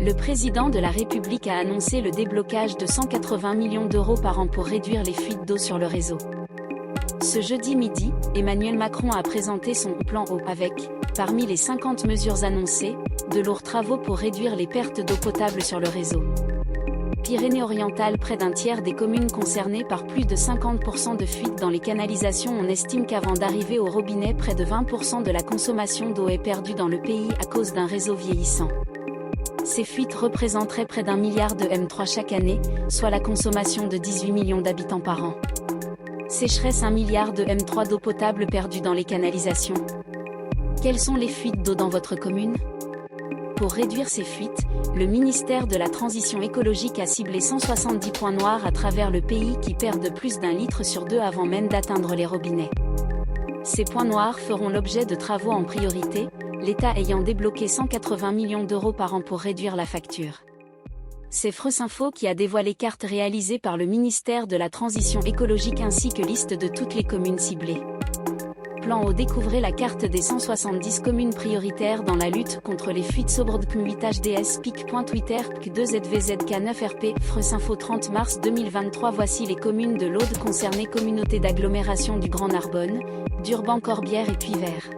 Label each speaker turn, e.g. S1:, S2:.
S1: Le président de la République a annoncé le déblocage de 180 millions d'euros par an pour réduire les fuites d'eau sur le réseau. Ce jeudi midi, Emmanuel Macron a présenté son plan eau avec, parmi les 50 mesures annoncées, de lourds travaux pour réduire les pertes d'eau potable sur le réseau. Pyrénées-Orientales, près d'un tiers des communes concernées par plus de 50% de fuites dans les canalisations. On estime qu'avant d'arriver au robinet, près de 20% de la consommation d'eau est perdue dans le pays à cause d'un réseau vieillissant. Ces fuites représenteraient près d'1 milliard de M3 chaque année, soit la consommation de 18 millions d'habitants par an. Sécheresse, 1 milliard de M3 d'eau potable perdue dans les canalisations. Quelles sont les fuites d'eau dans votre commune ? Pour réduire ces fuites, le ministère de la Transition écologique a ciblé 170 points noirs à travers le pays qui perdent plus d'1 litre sur 2 avant même d'atteindre les robinets. Ces points noirs feront l'objet de travaux en priorité, l'État ayant débloqué 180 millions d'euros par an pour réduire la facture. C'est France Info qui a dévoilé cartes réalisées par le ministère de la Transition écologique ainsi que liste de toutes les communes ciblées. Plan eau, découvrez la carte des 170 communes prioritaires dans la lutte contre les fuites. Sobred.8hds pic.twitter pc2zvzk9rp France Info 30 mars 2023. Voici les communes de l'Aude concernées. Communauté d'agglomération du Grand Narbonne, d'Urban, Corbière et Puivert.